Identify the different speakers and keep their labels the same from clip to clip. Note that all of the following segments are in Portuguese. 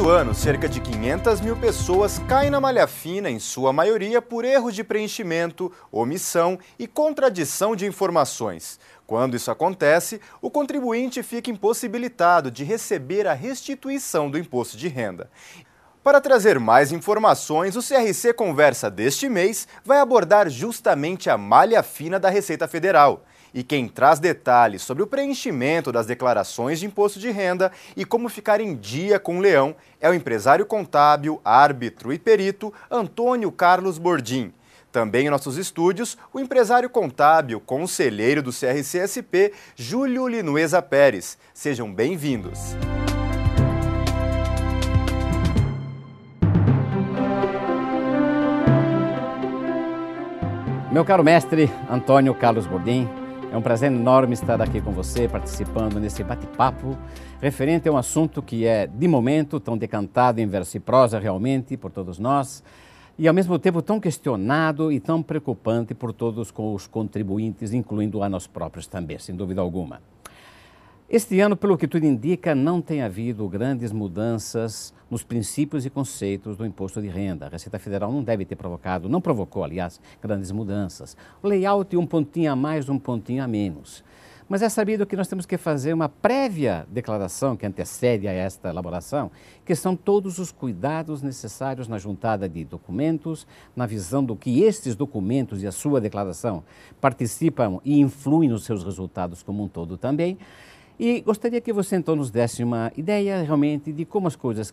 Speaker 1: Todo ano, cerca de 500 mil pessoas caem na malha fina, em sua maioria por erros de preenchimento, omissão e contradição de informações. Quando isso acontece, o contribuinte fica impossibilitado de receber a restituição do imposto de renda. Para trazer mais informações, o CRC Conversa deste mês vai abordar justamente a malha fina da Receita Federal. E quem traz detalhes sobre o preenchimento das declarações de imposto de renda e como ficar em dia com o leão é o empresário contábil, árbitro e perito Antônio Carlos Bordim. Também em nossos estúdios, o empresário contábil, conselheiro do CRC-SP, Júlio Linueza Pérez. Sejam bem-vindos.
Speaker 2: Meu caro mestre Antônio Carlos Bordim, é um prazer enorme estar aqui com você, participando nesse bate-papo referente a um assunto que é, de momento, tão decantado em verso e prosa realmente por todos nós e, ao mesmo tempo, tão questionado e tão preocupante por todos os contribuintes, incluindo a nós próprios também, sem dúvida alguma. Este ano, pelo que tudo indica, não tem havido grandes mudanças nos princípios e conceitos do imposto de renda. A Receita Federal não deve ter provocado, não provocou, aliás, grandes mudanças. O layout um pontinho a mais, um pontinho a menos. Mas é sabido que nós temos que fazer uma prévia declaração que antecede a esta elaboração, que são todos os cuidados necessários na juntada de documentos, na visão do que estes documentos e a sua declaração participam e influem nos seus resultados como um todo também. E gostaria que você então nos desse uma ideia realmente de como as coisas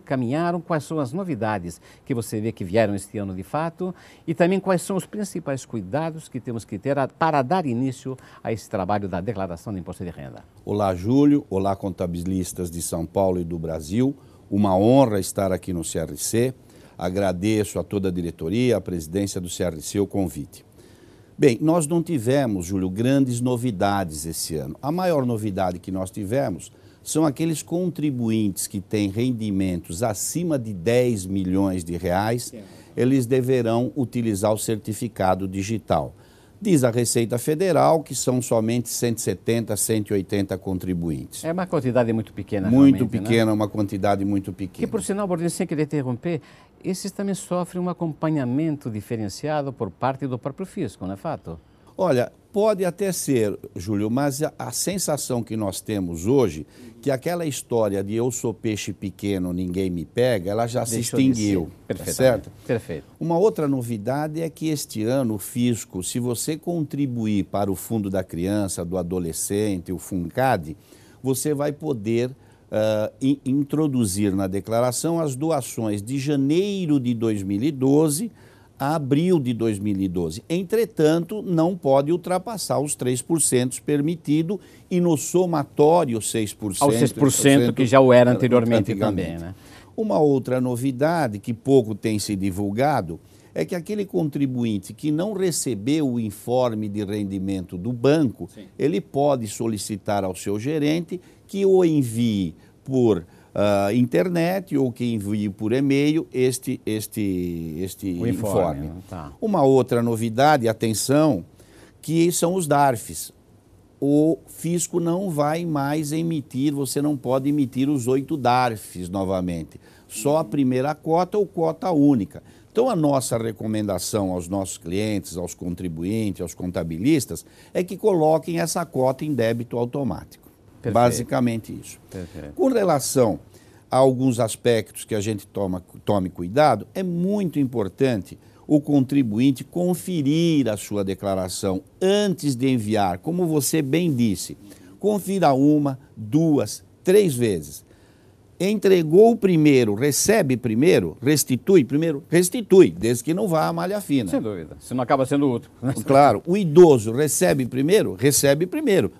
Speaker 2: caminharam, quais são as novidades que você vê que vieram este ano de fato e também quais são os principais cuidados que temos que ter para dar início a esse trabalho da declaração de imposto de renda.
Speaker 3: Olá, Júlio. Olá, contabilistas de São Paulo e do Brasil. Uma honra estar aqui no CRC. Agradeço a toda a diretoria, a presidência do CRC, o convite. Bem, nós não tivemos, Júlio, grandes novidades esse ano. A maior novidade que nós tivemos são aqueles contribuintes que têm rendimentos acima de 10 milhões de reais, eles deverão utilizar o certificado digital. Diz a Receita Federal que são somente 170, 180 contribuintes.
Speaker 2: É uma quantidade muito pequena.
Speaker 3: Muito pequena, né? Uma quantidade muito pequena.
Speaker 2: Que, por sinal, Bordim, sem querer interromper, esses também sofrem um acompanhamento diferenciado por parte do próprio fisco, não é fato?
Speaker 3: Olha, pode até ser, Júlio, mas a sensação que nós temos hoje, que aquela história de eu sou peixe pequeno, ninguém me pega, ela já se extinguiu, tá certo?
Speaker 2: Perfeito.
Speaker 3: Uma outra novidade é que este ano o fisco, se você contribuir para o Fundo da Criança, do Adolescente, o FUNCAD, você vai poder introduzir na declaração as doações de janeiro de 2012 a abril de 2012. Entretanto, não pode ultrapassar os 3% permitido e no somatório 6%.
Speaker 2: Ao 6% que já o era anteriormente também, né?
Speaker 3: Uma outra novidade que pouco tem se divulgado é que aquele contribuinte que não recebeu o informe de rendimento do banco, ele pode solicitar ao seu gerente que o envie por internet ou que envie por e-mail este informe.
Speaker 2: Tá.
Speaker 3: Uma outra novidade, atenção, que são os DARFs. O fisco não vai mais emitir, você não pode emitir os 8 DARFs novamente, só a primeira cota ou cota única. Então, a nossa recomendação aos nossos clientes, aos contribuintes, aos contabilistas, é que coloquem essa cota em débito automático.
Speaker 2: Perfeito.
Speaker 3: Basicamente isso.
Speaker 2: Perfeito.
Speaker 3: Com relação a alguns aspectos que a gente tome cuidado, é muito importante o contribuinte conferir a sua declaração antes de enviar. Como você bem disse, confira 1, 2, 3 vezes. Entregou o primeiro, recebe primeiro, restitui primeiro, restitui, desde que não vá à malha fina.
Speaker 2: Sem dúvida, senão acaba sendo útil.
Speaker 3: Claro, o idoso recebe primeiro,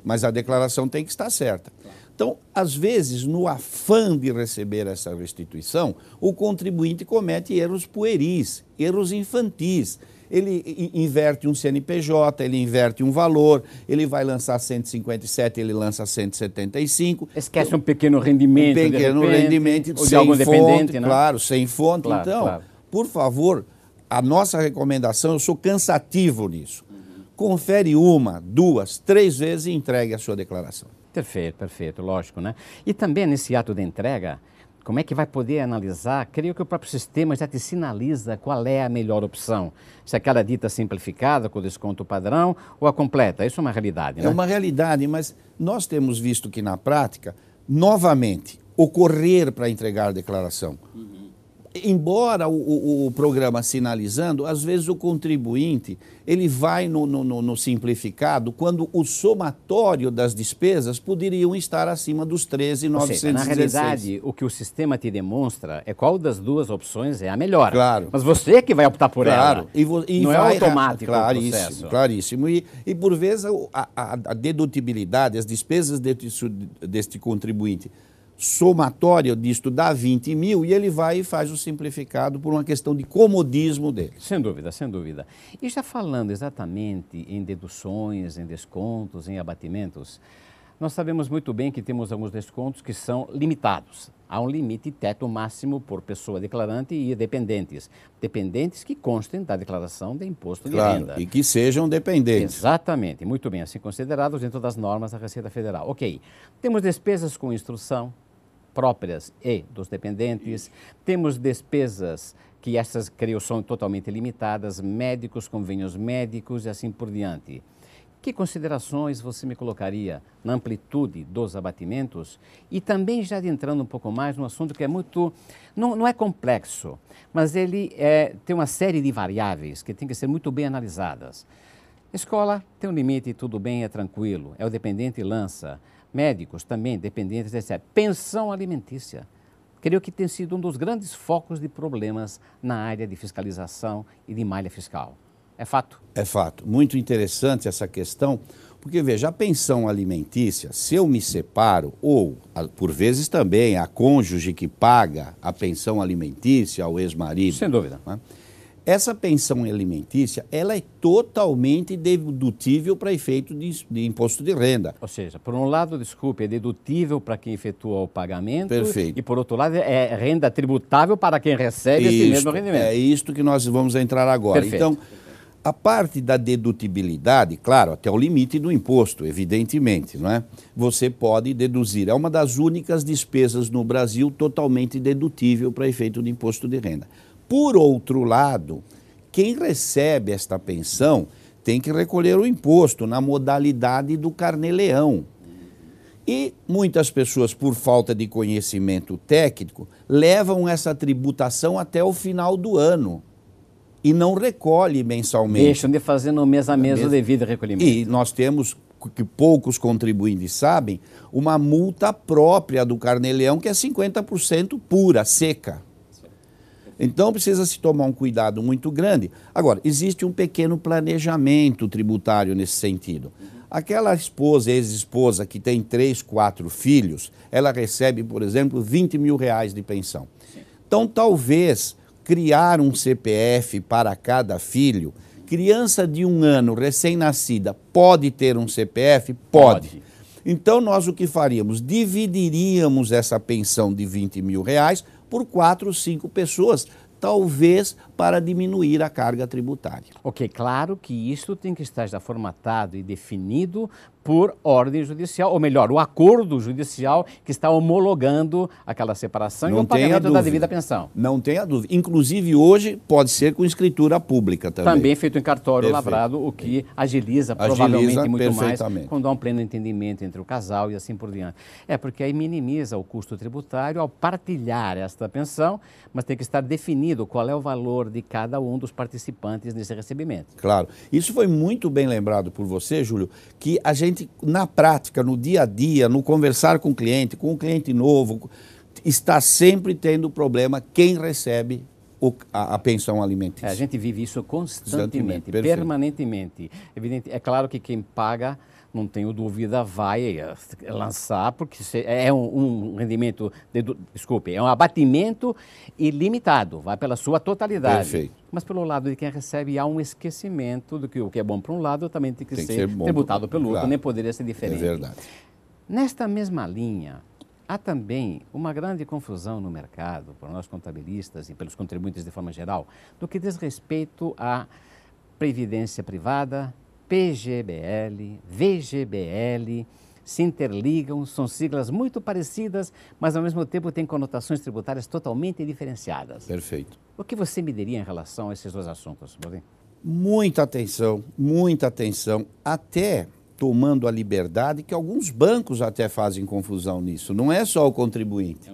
Speaker 3: mas a declaração tem que estar certa. Então, às vezes, no afã de receber essa restituição, o contribuinte comete erros pueris, erros infantis. Ele inverte um CNPJ, ele inverte um valor, ele vai lançar 157, ele lança 175.
Speaker 2: Esquece um pequeno rendimento,
Speaker 3: rendimento
Speaker 2: ou de algum dependente, né?
Speaker 3: Claro, sem fonte.
Speaker 2: Claro,
Speaker 3: então,
Speaker 2: claro.
Speaker 3: Por favor, a nossa recomendação, eu sou cansativo nisso. Confere 1, 2, 3 vezes e entregue a sua declaração.
Speaker 2: Perfeito, lógico, né? E também nesse ato de entrega, como é que vai poder analisar? Creio que o próprio sistema já te sinaliza qual é a melhor opção. Se aquela dita simplificada, com desconto padrão, ou a completa. Isso é uma realidade, né?
Speaker 3: É uma realidade, mas nós temos visto que na prática, novamente, ocorrer para entregar a declaração. Embora o programa sinalizando, às vezes o contribuinte ele vai no simplificado quando o somatório das despesas poderiam estar acima dos 13.916.
Speaker 2: Na realidade, o que o sistema te demonstra é qual das duas opções é a melhor.
Speaker 3: Claro.
Speaker 2: Mas você que vai optar por ela.
Speaker 3: E
Speaker 2: não
Speaker 3: vai,
Speaker 2: é automático o processo.
Speaker 3: Claríssimo. E por vezes a dedutibilidade, as despesas deste contribuinte somatório disto dá 20 mil e ele vai e faz o simplificado por uma questão de comodismo dele.
Speaker 2: Sem dúvida, sem dúvida. E já falando exatamente em deduções, em descontos, em abatimentos, nós sabemos muito bem que temos alguns descontos que são limitados. Há um limite teto máximo por pessoa declarante e dependentes. Dependentes que constem da declaração de imposto de renda.
Speaker 3: E que sejam dependentes.
Speaker 2: Exatamente, muito bem, assim considerados dentro das normas da Receita Federal. Ok, temos despesas com instrução próprias e dos dependentes, temos despesas que essas, creio, são totalmente limitadas, médicos, convênios médicos e assim por diante. Que considerações você me colocaria na amplitude dos abatimentos? E também já adentrando um pouco mais no assunto que é muito, não é complexo, mas ele tem uma série de variáveis que tem que ser muito bem analisadas. Escola tem um limite, tudo bem, é tranquilo, é o dependente e lança. Médicos também, dependentes, etc. Pensão alimentícia. Creio que tem sido um dos grandes focos de problemas na área de fiscalização e de malha fiscal. É fato?
Speaker 3: É fato. Muito interessante essa questão, porque veja, a pensão alimentícia, se eu me separo, ou por vezes também a cônjuge que paga a pensão alimentícia ao ex-marido.
Speaker 2: Sem dúvida.
Speaker 3: Né? Essa pensão alimentícia, ela é totalmente dedutível para efeito de imposto de renda.
Speaker 2: Ou seja, por um lado, desculpe, é dedutível para quem efetua o pagamento.
Speaker 3: Perfeito.
Speaker 2: E por outro lado, é renda tributável para quem recebe esse mesmo rendimento.
Speaker 3: É isto que nós vamos entrar agora.
Speaker 2: Perfeito.
Speaker 3: Então, a parte da dedutibilidade, claro, até o limite do imposto, evidentemente, não é? Você pode deduzir. É uma das únicas despesas no Brasil totalmente dedutível para efeito de imposto de renda. Por outro lado, quem recebe esta pensão tem que recolher o imposto na modalidade do carnê-leão. E muitas pessoas, por falta de conhecimento técnico, levam essa tributação até o final do ano e não recolhe mensalmente.
Speaker 2: Deixam de fazer no mês a mês o devido recolhimento.
Speaker 3: E nós temos, que poucos contribuintes sabem, uma multa própria do carnê-leão que é 50% pura, seca. Então precisa se tomar um cuidado muito grande. Agora, existe um pequeno planejamento tributário nesse sentido. Aquela esposa, ex-esposa, que tem 3, 4 filhos, ela recebe, por exemplo, 20 mil reais de pensão. Então, talvez criar um CPF para cada filho, criança de 1 ano, recém-nascida, pode ter um CPF? Pode. Então, nós o que faríamos? Dividiríamos essa pensão de 20 mil reais por 4 ou 5 pessoas, talvez para diminuir a carga tributária.
Speaker 2: Ok, claro que isso tem que estar já formatado e definido por ordem judicial, ou melhor, o acordo judicial que está homologando aquela separação e o pagamento da devida pensão.
Speaker 3: Não tenha dúvida. Inclusive, hoje, pode ser com escritura pública também.
Speaker 2: Também feito em cartório lavrado, o que agiliza provavelmente muito mais quando há um pleno entendimento entre o casal e assim por diante. É, porque aí minimiza o custo tributário ao partilhar esta pensão, mas tem que estar definido qual é o valor de cada um dos participantes nesse recebimento.
Speaker 3: Claro. Isso foi muito bem lembrado por você, Júlio, que a gente, na prática, no dia a dia, no conversar com o cliente novo, está sempre tendo problema quem recebe a pensão alimentícia.
Speaker 2: A gente vive isso constantemente, permanentemente. Evidente, é claro que quem paga, não tenho dúvida, vai lançar, porque é um rendimento, é um abatimento ilimitado, vai pela sua totalidade.
Speaker 3: Perfeito.
Speaker 2: Mas pelo lado de quem recebe, há um esquecimento do que o que é bom para um lado também tem que ser tributado pelo outro, nem poderia ser diferente.
Speaker 3: É verdade.
Speaker 2: Nesta mesma linha, há também uma grande confusão no mercado, por nós contabilistas e pelos contribuintes de forma geral, no que diz respeito à previdência privada, PGBL, VGBL, se interligam, são siglas muito parecidas, mas ao mesmo tempo têm conotações tributárias totalmente diferenciadas.
Speaker 3: Perfeito.
Speaker 2: O que você me diria em relação a esses dois assuntos, Bordim?
Speaker 3: Muita atenção, até tomando a liberdade que alguns bancos até fazem confusão nisso, não é só o contribuinte.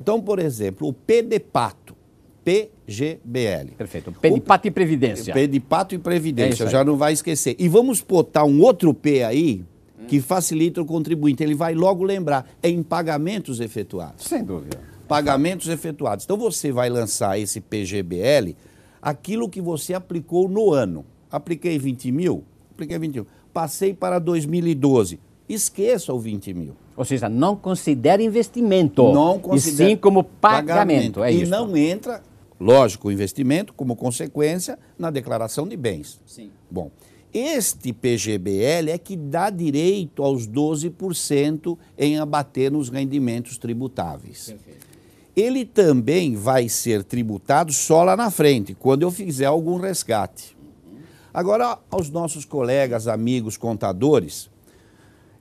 Speaker 3: Então, por exemplo, o P de Pato, PGBL.
Speaker 2: Perfeito, P de Pato e Previdência.
Speaker 3: P de Pato e Previdência, já não vai esquecer. E vamos botar um outro P aí, que facilita o contribuinte, ele vai logo lembrar, é em pagamentos efetuados.
Speaker 2: Sem dúvida.
Speaker 3: Pagamentos efetuados. Então você vai lançar esse PGBL, aquilo que você aplicou no ano. Apliquei 20 mil? Apliquei 20 mil. Passei para 2012. Esqueça o 20 mil.
Speaker 2: Ou seja, não considera investimento.
Speaker 3: Não considera.
Speaker 2: E sim como pagamento. É
Speaker 3: e
Speaker 2: isso.
Speaker 3: não entra, lógico, o investimento como consequência na declaração de bens.
Speaker 2: Sim.
Speaker 3: Bom, este PGBL é que dá direito aos 12% em abater nos rendimentos tributáveis.
Speaker 2: Perfeito.
Speaker 3: Ele também vai ser tributado só lá na frente, quando eu fizer algum resgate. Agora, aos nossos colegas, amigos, contadores,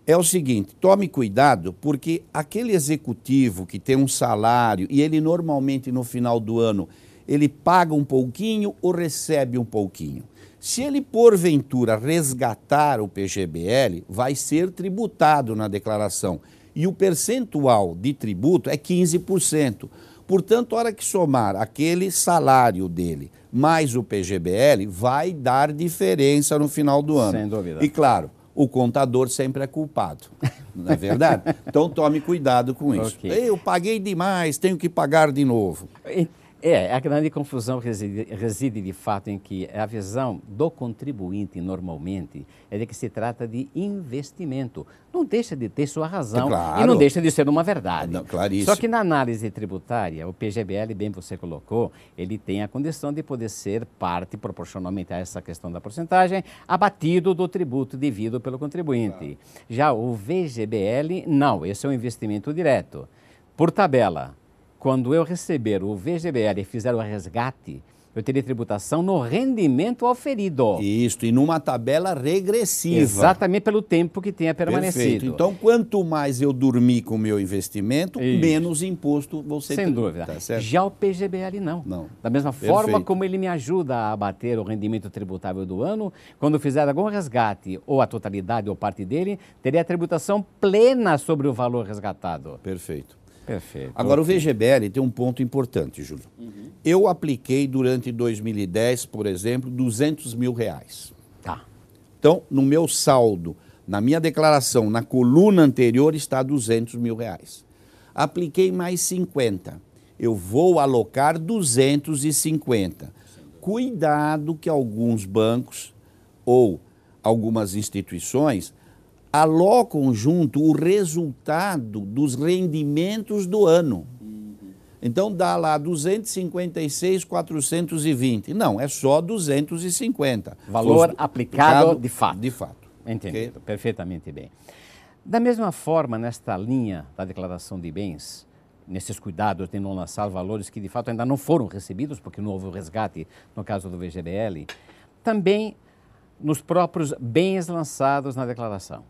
Speaker 3: é o seguinte, tome cuidado, porque aquele executivo que tem um salário e ele normalmente no final do ano, ele paga um pouquinho ou recebe um pouquinho. Se ele, porventura, resgatar o PGBL, vai ser tributado na declaração. E o percentual de tributo é 15%. Portanto, a hora que somar aquele salário dele mais o PGBL, vai dar diferença no final do ano.
Speaker 2: Sem dúvida.
Speaker 3: E claro, o contador sempre é culpado, não é verdade? Então tome cuidado com isso.
Speaker 2: Okay.
Speaker 3: Eu paguei demais, tenho que pagar de novo.
Speaker 2: A grande confusão reside de fato em que a visão do contribuinte normalmente é de que se trata de investimento. Não deixa de ter sua razão
Speaker 3: claro.
Speaker 2: E não deixa de ser uma verdade.
Speaker 3: Não, claríssimo.
Speaker 2: Só que na análise tributária, o PGBL, bem você colocou, ele tem a condição de poder ser parte, proporcionalmente a essa questão da porcentagem, abatido do tributo devido pelo contribuinte. Claro. Já o VGBL, não, esse é um investimento direto. Por tabela, quando eu receber o VGBL e fizer o resgate, eu teria tributação no rendimento auferido.
Speaker 3: Isso, e numa tabela regressiva.
Speaker 2: Exatamente pelo tempo que tenha permanecido.
Speaker 3: Perfeito. Então, quanto mais eu dormir com o meu investimento, menos imposto vou ser
Speaker 2: sem dúvida.
Speaker 3: Tá certo?
Speaker 2: Já o PGBL não. Da mesma forma como ele me ajuda a abater o rendimento tributável do ano, quando eu fizer algum resgate, ou a totalidade ou parte dele, teria a tributação plena sobre o valor resgatado.
Speaker 3: Perfeito.
Speaker 2: Perfeito.
Speaker 3: Agora, o VGBL tem um ponto importante, Júlio. Eu apliquei durante 2010, por exemplo, 200 mil reais.
Speaker 2: Tá.
Speaker 3: Então, no meu saldo, na minha declaração, na coluna anterior, está 200 mil reais. Apliquei mais 50. Eu vou alocar 250. Cuidado que alguns bancos ou algumas instituições alocam junto o resultado dos rendimentos do ano. Então dá lá 256.420. Não, é só 250.
Speaker 2: Valor aplicado de fato.
Speaker 3: De fato.
Speaker 2: Entendido, okay? Perfeitamente bem. Da mesma forma, nesta linha da declaração de bens, nesses cuidados de não lançar valores que de fato ainda não foram recebidos, porque não houve o resgate no caso do VGBL, também nos próprios bens lançados na declaração.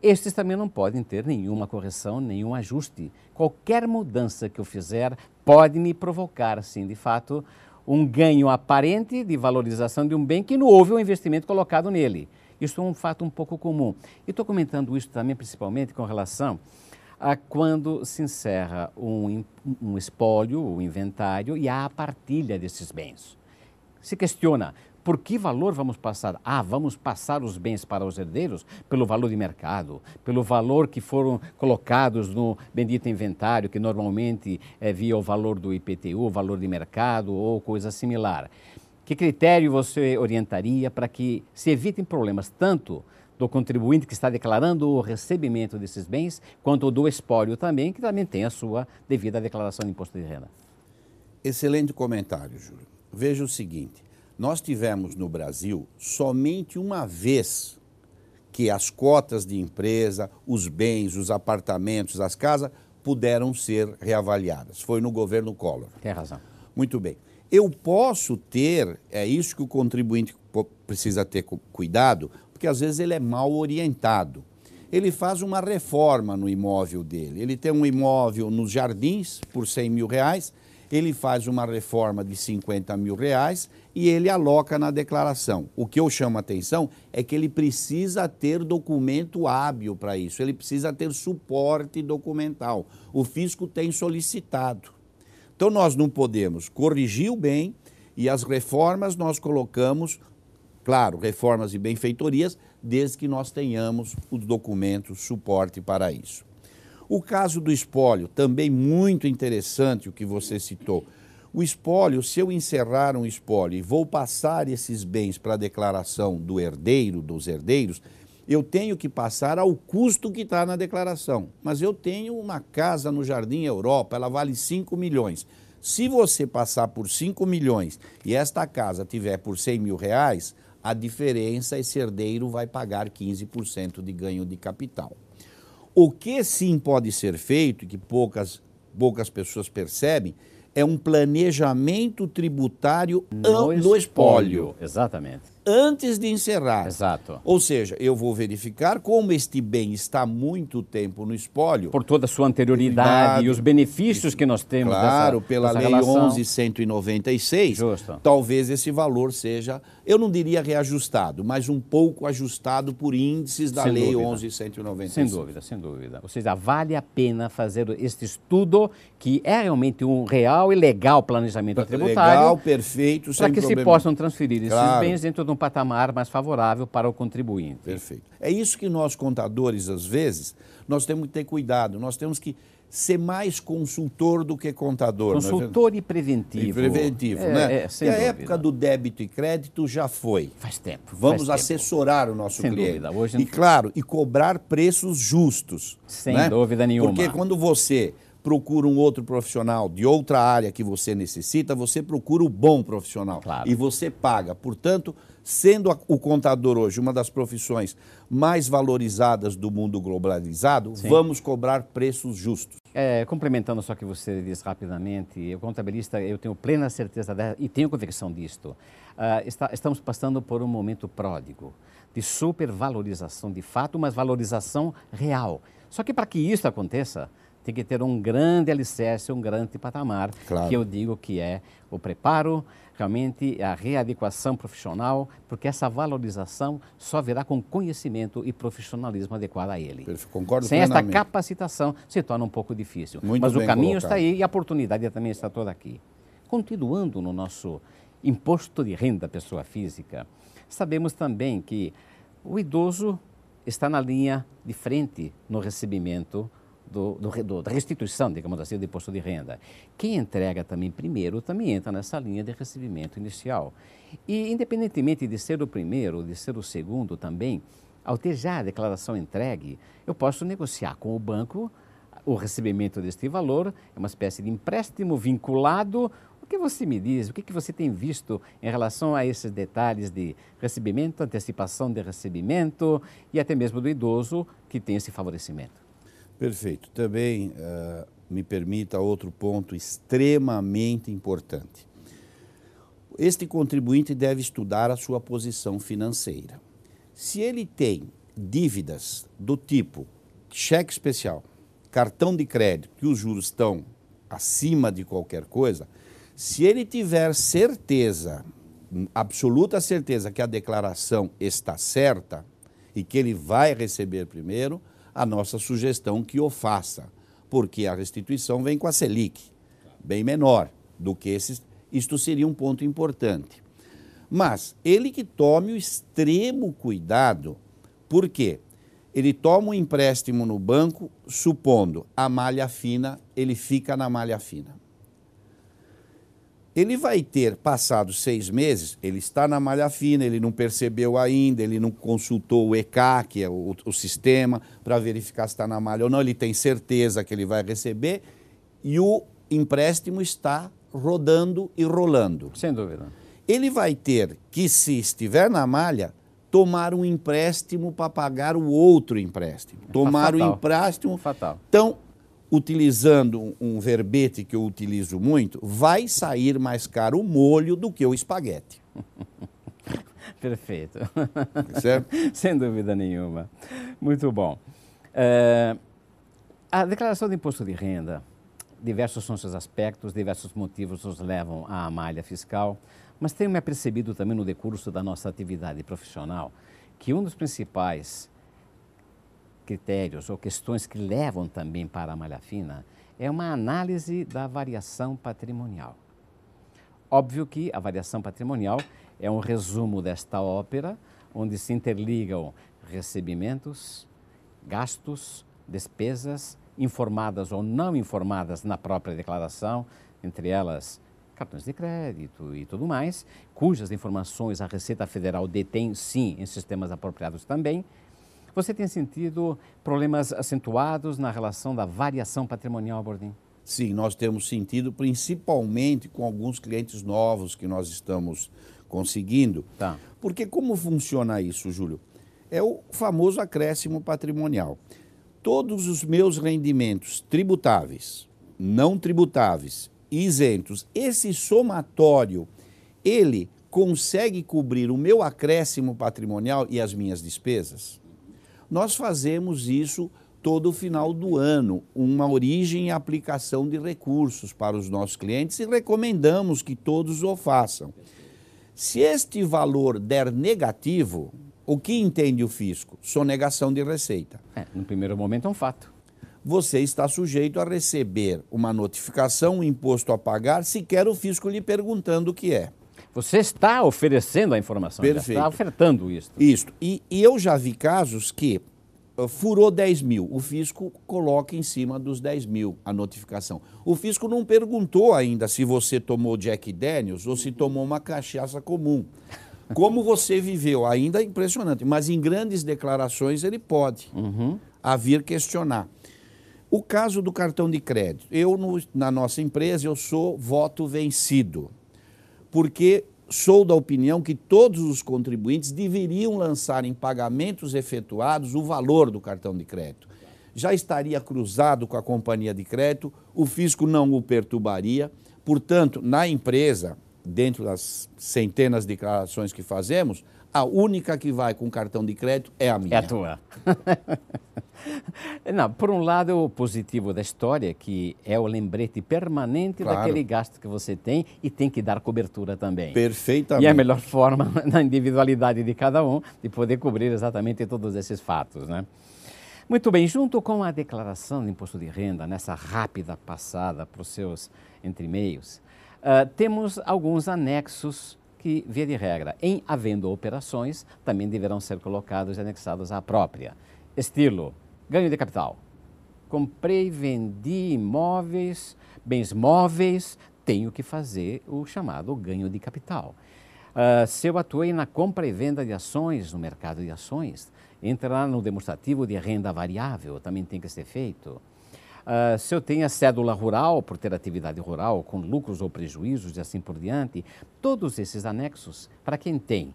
Speaker 2: Estes também não podem ter nenhuma correção, nenhum ajuste. Qualquer mudança que eu fizer pode me provocar, sim, de fato, um ganho aparente de valorização de um bem que não houve um investimento colocado nele. Isso é um fato um pouco comum. E estou comentando isso também principalmente com relação a quando se encerra um espólio, um inventário e há a partilha desses bens. Se questiona, por que valor vamos passar? Vamos passar os bens para os herdeiros pelo valor de mercado, pelo valor que foram colocados no bendito inventário, que normalmente é via o valor do IPTU, o valor de mercado ou coisa similar. Que critério você orientaria para que se evitem problemas tanto do contribuinte que está declarando o recebimento desses bens, quanto do espólio também, que também tem a sua devida declaração de imposto de renda?
Speaker 3: Excelente comentário, Júlio. Veja o seguinte. Nós tivemos no Brasil somente uma vez que as cotas de empresa, os bens, os apartamentos, as casas puderam ser reavaliadas. Foi no governo Collor.
Speaker 2: Tem razão.
Speaker 3: Muito bem. Eu posso ter, é isso que o contribuinte precisa ter cuidado, porque às vezes ele é mal orientado. ele faz uma reforma no imóvel dele. Ele tem um imóvel nos Jardins por 100 mil reais, ele faz uma reforma de 50 mil reais e ele aloca na declaração. O que eu chamo a atenção é que ele precisa ter documento hábil para isso, ele precisa ter suporte documental. O fisco tem solicitado. Então nós não podemos corrigir o bem e as reformas nós colocamos, claro, reformas e benfeitorias, desde que nós tenhamos os documentos, suporte para isso. O caso do espólio, também muito interessante o que você citou. O espólio, se eu encerrar um espólio e vou passar esses bens para a declaração do herdeiro, dos herdeiros, eu tenho que passar ao custo que está na declaração. Mas eu tenho uma casa no Jardim Europa, ela vale 5 milhões. Se você passar por 5 milhões e esta casa tiver por 100 mil reais, a diferença, esse herdeiro vai pagar 15% de ganho de capital. O que sim pode ser feito, e que poucas pessoas percebem, é um planejamento tributário no espólio.
Speaker 2: Exatamente.
Speaker 3: Antes de encerrar.
Speaker 2: Exato.
Speaker 3: Ou seja, eu vou verificar como este bem está há muito tempo no espólio.
Speaker 2: Por toda a sua anterioridade e os benefícios que nós temos
Speaker 3: claro, pela
Speaker 2: dessa
Speaker 3: Lei
Speaker 2: relação.
Speaker 3: 11.196,
Speaker 2: Justo.
Speaker 3: talvez esse valor seja, eu não diria reajustado, mas um pouco ajustado por índices da Lei 11.196.
Speaker 2: Sem dúvida, sem dúvida. Ou seja, vale a pena fazer este estudo, que é realmente um real e legal planejamento tributário.
Speaker 3: Legal, perfeito, sem
Speaker 2: para que
Speaker 3: problema.
Speaker 2: se possam transferir esses
Speaker 3: Claro.
Speaker 2: bens dentro de um patamar mais favorável para o contribuinte.
Speaker 3: Perfeito. É isso que nós, contadores, às vezes, nós temos que ter cuidado, nós temos que ser mais consultor do que contador.
Speaker 2: Consultor e preventivo.
Speaker 3: E preventivo, né?
Speaker 2: Sem
Speaker 3: e a
Speaker 2: dúvida.
Speaker 3: época do débito e crédito já foi.
Speaker 2: Faz tempo.
Speaker 3: Vamos
Speaker 2: faz
Speaker 3: assessorar o nosso
Speaker 2: Sem
Speaker 3: cliente.
Speaker 2: dúvida. Hoje
Speaker 3: E claro, e cobrar preços justos.
Speaker 2: Sem
Speaker 3: né?
Speaker 2: dúvida nenhuma.
Speaker 3: Porque quando você procura um outro profissional de outra área que você necessita, você procura o bom profissional.
Speaker 2: Claro.
Speaker 3: E você paga. Portanto, sendo o contador hoje uma das profissões mais valorizadas do mundo globalizado,
Speaker 2: Sim.
Speaker 3: vamos cobrar preços justos.
Speaker 2: Complementando só o que você disse rapidamente, o contabilista, eu tenho plena certeza e tenho convicção disto. Estamos passando por um momento pródigo de supervalorização de fato, mas valorização real. Só que para que isso aconteça, tem que ter um grande alicerce, um grande patamar,
Speaker 3: Claro.
Speaker 2: que eu digo que é o preparo, realmente a readequação profissional, porque essa valorização só virá com conhecimento e profissionalismo adequado a ele.
Speaker 3: Concordo
Speaker 2: Sem esta
Speaker 3: plenamente.
Speaker 2: capacitação, se torna um pouco difícil.
Speaker 3: Muito
Speaker 2: Mas o
Speaker 3: bem
Speaker 2: caminho
Speaker 3: colocado.
Speaker 2: está aí e a oportunidade também está toda aqui. Continuando no nosso imposto de renda pessoa física, sabemos também que o idoso está na linha de frente no recebimento da restituição, digamos assim, do imposto de renda. Quem entrega também primeiro, também entra nessa linha de recebimento inicial. E, independentemente de ser o primeiro, de ser o segundo também, ao ter já a declaração entregue, eu posso negociar com o banco o recebimento deste valor, é uma espécie de empréstimo vinculado. O que você me diz, o que você tem visto em relação a esses detalhes de recebimento, antecipação de recebimento e até mesmo do idoso que tem esse favorecimento?
Speaker 3: Perfeito. Também me permita outro ponto extremamente importante. Este contribuinte deve estudar a sua posição financeira. Se ele tem dívidas do tipo cheque especial, cartão de crédito, que os juros estão acima de qualquer coisa, se ele tiver certeza, absoluta certeza que a declaração está certa e que ele vai receber primeiro, a nossa sugestão que o faça, porque a restituição vem com a Selic, bem menor do que esses. Isto seria um ponto importante. Mas ele que tome o extremo cuidado, porque ele toma um empréstimo no banco, supondo a malha fina, ele fica na malha fina. Ele vai ter passado 6 meses, ele está na malha fina, ele não percebeu ainda, ele não consultou o ECA, que é o sistema, para verificar se está na malha ou não, ele tem certeza que ele vai receber e o empréstimo está rodando e rolando.
Speaker 2: Sem dúvida.
Speaker 3: Ele vai ter que, se estiver na malha, tomar um empréstimo para pagar o outro empréstimo. Tomar o empréstimo.
Speaker 2: Fatal.
Speaker 3: Então, utilizando um verbete que eu utilizo muito, vai sair mais caro o molho do que o espaguete.
Speaker 2: Perfeito.
Speaker 3: Certo?
Speaker 2: Sem dúvida nenhuma. Muito bom. A declaração de imposto de renda, diversos são seus aspectos, diversos motivos nos levam à malha fiscal, mas tenho-me apercebido também no decurso da nossa atividade profissional que um dos principais critérios ou questões que levam também para a malha fina é uma análise da variação patrimonial. Óbvio que a variação patrimonial é um resumo desta ópera, onde se interligam recebimentos, gastos, despesas, informadas ou não informadas na própria declaração, entre elas cartões de crédito e tudo mais, cujas informações a Receita Federal detém, sim, em sistemas apropriados também. Você tem sentido problemas acentuados na relação da variação patrimonial, Bordim?
Speaker 3: Sim, nós temos sentido, principalmente com alguns clientes novos que nós estamos conseguindo.
Speaker 2: Tá.
Speaker 3: Porque como funciona isso, Júlio? É o famoso acréscimo patrimonial. Todos os meus rendimentos tributáveis, não tributáveis, isentos, esse somatório, ele consegue cobrir o meu acréscimo patrimonial e as minhas despesas? Nós fazemos isso todo final do ano, uma origem e aplicação de recursos para os nossos clientes e recomendamos que todos o façam. Se este valor der negativo, o que entende o fisco? Sonegação de receita.
Speaker 2: No primeiro momento é um fato.
Speaker 3: Você está sujeito a receber uma notificação, um imposto a pagar, sequer o fisco lhe perguntando o que é.
Speaker 2: Você está oferecendo a informação,
Speaker 3: Perfeito.
Speaker 2: Está ofertando isso.
Speaker 3: Isso. E eu já vi casos que furou 10 mil, o fisco coloca em cima dos 10 mil a notificação. O fisco não perguntou ainda se você tomou Jack Daniels ou se tomou uma cachaça comum. Como você viveu, ainda é impressionante, mas em grandes declarações ele pode a vir questionar. O caso do cartão de crédito, na nossa empresa, eu sou voto vencido, porque sou da opinião que todos os contribuintes deveriam lançar em pagamentos efetuados o valor do cartão de crédito. Já estaria cruzado com a companhia de crédito, o fisco não o perturbaria, portanto, na empresa, dentro das centenas de declarações que fazemos, a única que vai com cartão de crédito é a minha.
Speaker 2: É a tua. Não, por um lado, o positivo da história, que é o lembrete permanente daquele gasto que você tem e tem que dar cobertura também.
Speaker 3: Perfeitamente.
Speaker 2: E é a melhor forma, na individualidade de cada um, de poder cobrir exatamente todos esses fatos, né? Muito bem, junto com a declaração de imposto de renda, nessa rápida passada para os seus entre-meios, temos alguns anexos que, via de regra, em havendo operações, também deverão ser colocados e anexados à própria. Estilo, ganho de capital. Comprei, vendi imóveis, bens móveis, tenho que fazer o chamado ganho de capital. Se eu atuei na compra e venda de ações, no mercado de ações, entra no demonstrativo de renda variável, também tem que ser feito. Se eu tenho a cédula rural, por ter atividade rural, com lucros ou prejuízos e assim por diante, todos esses anexos, para quem tem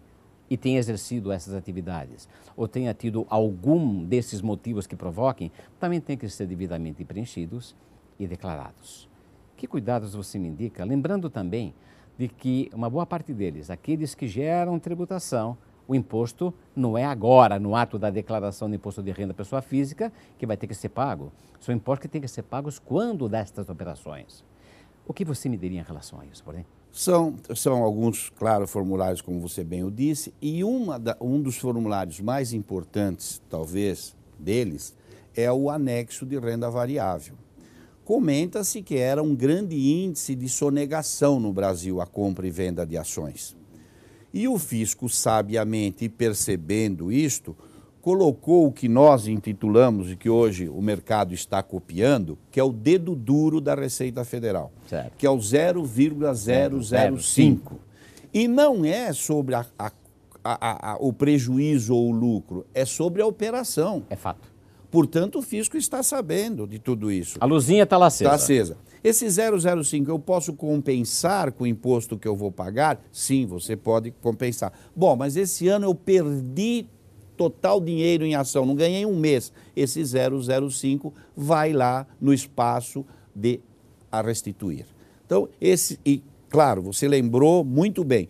Speaker 2: e tem exercido essas atividades, ou tenha tido algum desses motivos que provoquem, também tem que ser devidamente preenchidos e declarados. Que cuidados você me indica? Lembrando também de que uma boa parte deles, aqueles que geram tributação, o imposto não é agora, no ato da declaração de imposto de renda pessoa física, que vai ter que ser pago. São impostos que têm que ser pagos quando destas operações. O que você me diria em relação a isso, porém?
Speaker 3: São alguns, claro, formulários, como você bem o disse, e um dos formulários mais importantes, talvez, deles, é o anexo de renda variável. Comenta-se que era um grande índice de sonegação no Brasil a compra e venda de ações. E o fisco, sabiamente percebendo isto, colocou o que nós intitulamos e que hoje o mercado está copiando, que é o dedo duro da Receita Federal,
Speaker 2: certo,
Speaker 3: que é o 0,005. E não é sobre o prejuízo ou o lucro, é sobre a operação.
Speaker 2: É fato.
Speaker 3: Portanto, o fisco está sabendo de tudo isso.
Speaker 2: A luzinha está lá acesa.
Speaker 3: Está acesa. Esse 0,05 eu posso compensar com o imposto que eu vou pagar? Sim, você pode compensar. Bom, mas esse ano eu perdi total dinheiro em ação, não ganhei um mês. Esse 0,05 vai lá no espaço de a restituir. Então, e claro, você lembrou muito bem,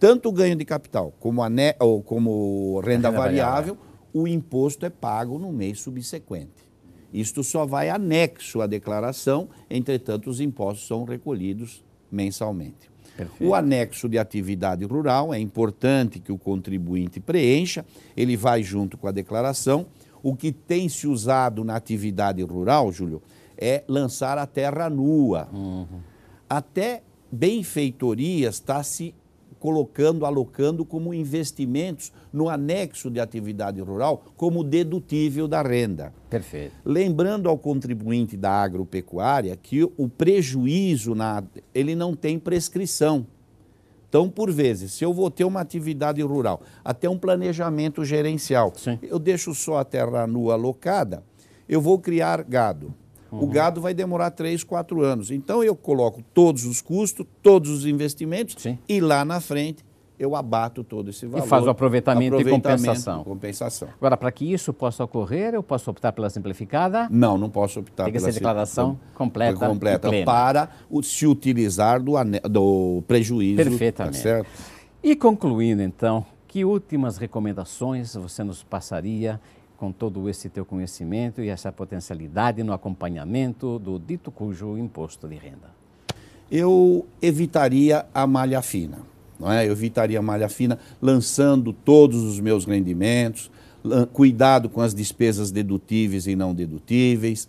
Speaker 3: tanto o ganho de capital como renda variável, o imposto é pago no mês subsequente. Isto só vai anexo à declaração, entretanto, os impostos são recolhidos mensalmente. Perfeito. O anexo de atividade rural é importante que o contribuinte preencha, ele vai junto com a declaração. O que tem se usado na atividade rural, Júlio, é lançar a terra nua. Até benfeitorias está se alocando como investimentos no anexo de atividade rural como dedutível da renda.
Speaker 2: Perfeito.
Speaker 3: Lembrando ao contribuinte da agropecuária que o prejuízo ele não tem prescrição. Então, por vezes, se eu vou ter uma atividade rural, até um planejamento gerencial, sim, eu deixo só a terra nua alocada, eu vou criar gado. O gado vai demorar 3, 4 anos. Então, eu coloco todos os custos, todos os investimentos, sim, e lá na frente eu abato todo esse valor.
Speaker 2: E faz o aproveitamento e compensação. Agora, para que isso possa ocorrer, eu posso optar pela simplificada?
Speaker 3: Não posso optar pela simplificada.
Speaker 2: Tem que ser declaração completa e plena.
Speaker 3: Para se utilizar do prejuízo.
Speaker 2: Perfeitamente.
Speaker 3: Tá certo?
Speaker 2: E concluindo, então, que últimas recomendações você nos passaria com todo esse teu conhecimento e essa potencialidade no acompanhamento do dito cujo imposto de renda?
Speaker 3: Eu evitaria a malha fina, não é? Eu evitaria a malha fina lançando todos os meus rendimentos, cuidado com as despesas dedutíveis e não dedutíveis,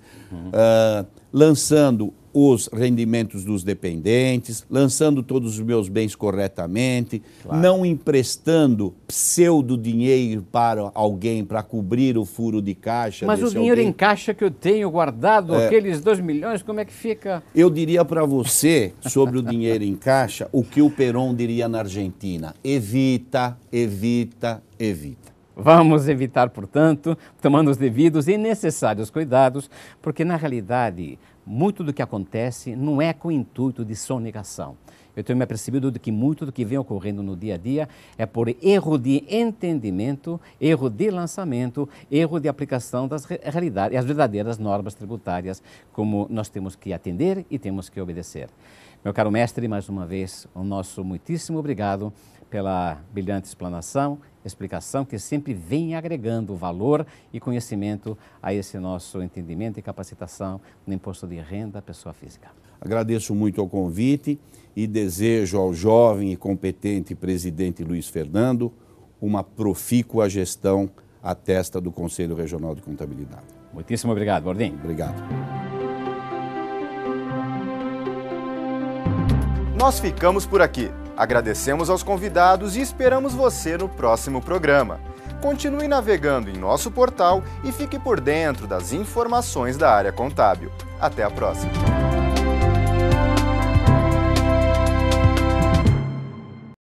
Speaker 3: lançando os rendimentos dos dependentes, lançando todos os meus bens corretamente, claro, não emprestando pseudo-dinheiro para alguém para cobrir o furo de caixa.
Speaker 2: Mas o dinheiro em caixa que eu tenho guardado, aqueles 2 milhões, como é que fica?
Speaker 3: Eu diria para você, sobre o dinheiro em caixa, o que o Perón diria na Argentina: evita, evita, evita.
Speaker 2: Vamos evitar, portanto, tomando os devidos e necessários cuidados, porque na realidade muito do que acontece não é com o intuito de sonegação. Eu tenho me apercebido de que muito do que vem ocorrendo no dia a dia é por erro de entendimento, erro de lançamento, erro de aplicação das realidades, as verdadeiras normas tributárias, como nós temos que atender e temos que obedecer. Meu caro mestre, mais uma vez, o nosso muitíssimo obrigado pela brilhante explicação que sempre vem agregando valor e conhecimento a esse nosso entendimento e capacitação no imposto de renda à pessoa física.
Speaker 3: Agradeço muito o convite e desejo ao jovem e competente presidente Luiz Fernando uma profícua gestão à testa do Conselho Regional de Contabilidade.
Speaker 2: Muitíssimo obrigado, Bordim.
Speaker 3: Obrigado.
Speaker 1: Nós ficamos por aqui. Agradecemos aos convidados e esperamos você no próximo programa. Continue navegando em nosso portal e fique por dentro das informações da área contábil. Até a próxima!